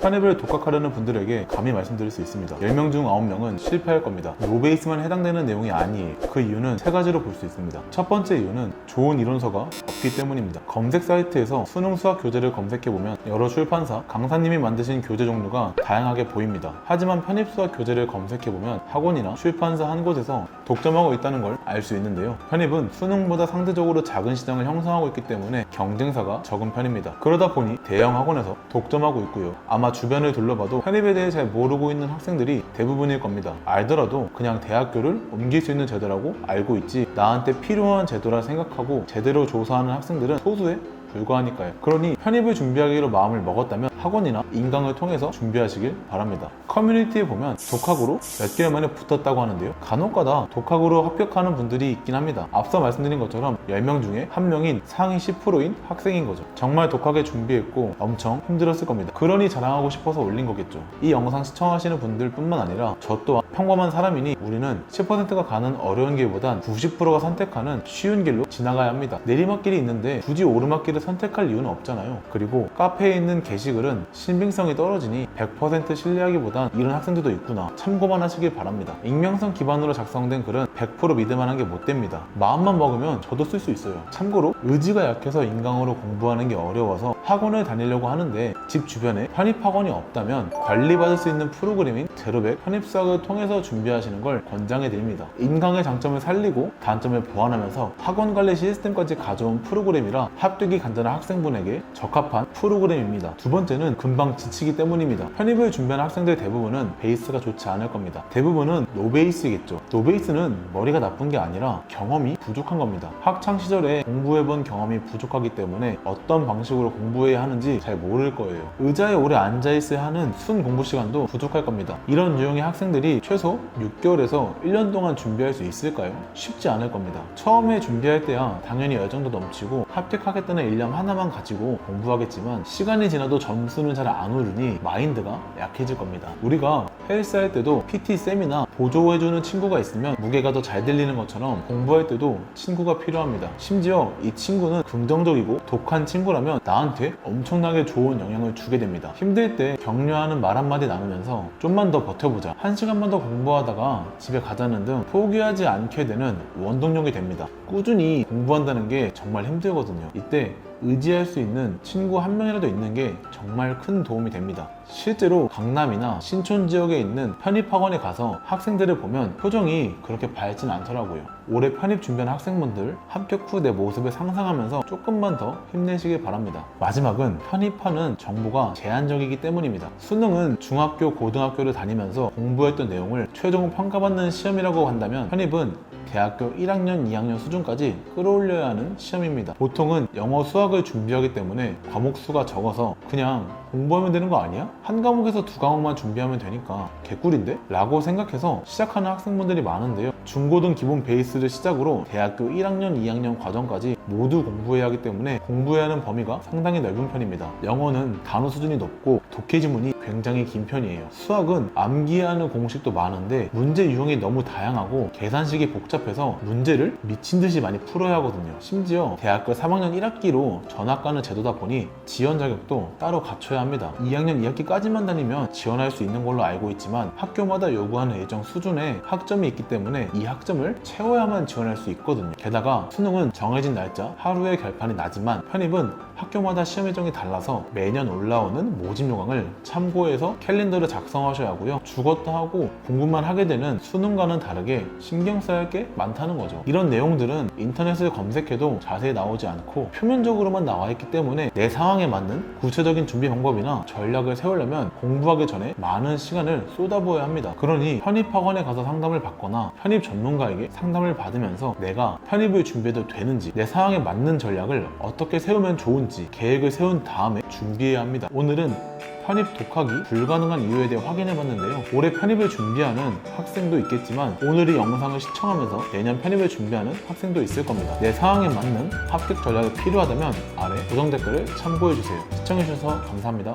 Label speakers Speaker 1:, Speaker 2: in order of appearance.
Speaker 1: 편입을 독학하려는 분들에게 감히 말씀드릴 수 있습니다. 10명 중 9명은 실패할 겁니다. 노베이스만 해당되는 내용이 아니에요. 그 이유는 세 가지로 볼 수 있습니다. 첫 번째 이유는 좋은 이론서가 없기 때문입니다. 검색 사이트에서 수능 수학 교재를 검색해보면 여러 출판사, 강사님이 만드신 교재 종류가 다양하게 보입니다. 하지만 편입 수학 교재를 검색해보면 학원이나 출판사 한 곳에서 독점하고 있다는 걸 알 수 있는데요. 편입은 수능보다 상대적으로 작은 시장을 형성하고 있기 때문에 경쟁사가 적은 편입니다. 그러다 보니 대형 학원에서 독점하고 있고요. 아마 주변을 둘러봐도 편입에 대해 잘 모르고 있는 학생들이 대부분일 겁니다. 알더라도 그냥 대학교를 옮길 수 있는 제도라고 알고 있지 나한테 필요한 제도라 생각하고 제대로 조사하는 학생들은 소수에 불과하니까요. 그러니 편입을 준비하기로 마음을 먹었다면 학원이나 인강을 통해서 준비하시길 바랍니다. 커뮤니티에 보면 독학으로 몇 개월 만에 붙었다고 하는데요. 간혹가다 독학으로 합격하는 분들이 있긴 합니다. 앞서 말씀드린 것처럼 10명 중에 1명인 상위 10%인 학생인 거죠. 정말 독하게 준비했고 엄청 힘들었을 겁니다. 그러니 자랑하고 싶어서 올린 거겠죠. 이 영상 시청하시는 분들 뿐만 아니라 저 또한 평범한 사람이니 우리는 10%가 가는 어려운 길보단 90%가 선택하는 쉬운 길로 지나가야 합니다. 내리막길이 있는데 굳이 오르막길을 선택할 이유는 없잖아요. 그리고 카페에 있는 게시글은 신빙성이 떨어지니 100% 신뢰하기보단 이런 학생들도 있구나 참고만 하시길 바랍니다. 익명성 기반으로 작성된 글은 100% 믿을만한 게 못 됩니다. 마음만 먹으면 저도 쓸 수 있어요. 참고로 의지가 약해서 인강으로 공부하는 게 어려워서 학원을 다니려고 하는데 집 주변에 편입학원이 없다면 관리받을 수 있는 프로그램인 제로백 편입수학을 통해서 준비하시는 걸 권장해 드립니다. 인강의 장점을 살리고 단점을 보완하면서 학원 관리 시스템까지 가져온 프로그램이라 합격이 간단한 학생분에게 적합한 프로그램입니다. 두 번째는 금방 지치기 때문입니다. 편입을 준비하는 학생들 대부분은 베이스가 좋지 않을 겁니다. 대부분은 노베이스겠죠. 노베이스는 머리가 나쁜 게 아니라 경험이 부족한 겁니다. 학창 시절에 공부해본 경험이 부족하기 때문에 어떤 방식으로 공부해야 하는지 잘 모를 거예요. 의자에 오래 앉아있어야 하는 순 공부 시간도 부족할 겁니다. 이런 유형의 학생들이 최소 6개월에서 1년 동안 준비할 수 있을까요? 쉽지 않을 겁니다. 처음에 준비할 때야 당연히 열정도 넘치고 합격하겠다는 일념 하나만 가지고 공부하겠지만 시간이 지나도 점수는 잘 안 오르니 마인드가 약해질 겁니다. 우리가 헬스 할 때도 PT 쌤이나 보조해주는 친구가 있으면 무게가 더 잘 들리는 것처럼 공부할 때도 친구가 필요합니다. 심지어 이 친구는 긍정적이고 독한 친구라면 나한테 엄청나게 좋은 영향을 주게 됩니다. 힘들 때 격려하는 말 한마디 나누면서 좀만 더 버텨보자, 1시간만 더 공부하다가 집에 가자는 등 포기하지 않게 되는 원동력이 됩니다. 꾸준히 공부한다는 게 정말 힘들거든요. 이때 의지할 수 있는 친구 한 명이라도 있는 게 정말 큰 도움이 됩니다. 실제로 강남이나 신촌 지역에 있는 편입학원에 가서 학생들을 보면 표정이 그렇게 밝진 않더라고요. 올해 편입 준비하는 학생분들 합격 후 내 모습을 상상하면서 조금만 더 힘내시길 바랍니다. 마지막은 편입하는 정보가 제한적이기 때문입니다. 수능은 중학교, 고등학교를 다니면서 공부했던 내용을 최종 평가받는 시험이라고 한다면 편입은 대학교 1학년, 2학년 수준까지 끌어올려야 하는 시험입니다. 보통은 영어, 수학을 준비하기 때문에 과목 수가 적어서 그냥 공부하면 되는 거 아니야? 한 과목에서 두 과목만 준비하면 되니까 개꿀인데? 라고 생각해서 시작하는 학생분들이 많은데요. 중고등 기본 베이스를 시작으로 대학교 1학년, 2학년 과정까지 모두 공부해야 하기 때문에 공부해야 하는 범위가 상당히 넓은 편입니다. 영어는 단어 수준이 높고 독해 지문이 굉장히 긴 편이에요. 수학은 암기해야 하는 공식도 많은데 문제 유형이 너무 다양하고 계산식이 복잡해서 문제를 미친 듯이 많이 풀어야 하거든요. 심지어 대학교 3학년 1학기로 전학 가는 제도다 보니 지원 자격도 따로 갖춰야 합니다. 2학년 2학기까지만 다니면 지원할 수 있는 걸로 알고 있지만 학교마다 요구하는 일정 수준의 학점이 있기 때문에 이 학점을 채워야만 지원할 수 있거든요. 게다가 수능은 정해진 날짜 하루에 결판이 나지만 편입은 학교마다 시험 일정이 달라서 매년 올라오는 모집 요강을 참고해서 캘린더를 작성하셔야 하고요. 죽었다 하고 공부만 하게 되는 수능과는 다르게 신경 써야 할 게 많다는 거죠. 이런 내용들은 인터넷을 검색해도 자세히 나오지 않고 표면적으로만 나와 있기 때문에 내 상황에 맞는 구체적인 준비 방법이나 전략을 세우려면 공부하기 전에 많은 시간을 쏟아부어야 합니다. 그러니 편입학원에 가서 상담을 받거나 편입 전문가에게 상담을 받으면서 내가 편입을 준비해도 되는지, 내 상황에 맞는 전략을 어떻게 세우면 좋은지 계획을 세운 다음에 준비해야 합니다. 오늘은 편입 독학이 불가능한 이유에 대해 확인해봤는데요. 올해 편입을 준비하는 학생도 있겠지만 오늘 이 영상을 시청하면서 내년 편입을 준비하는 학생도 있을 겁니다. 내 상황에 맞는 합격 전략이 필요하다면 아래 고정 댓글을 참고해주세요. 시청해주셔서 감사합니다.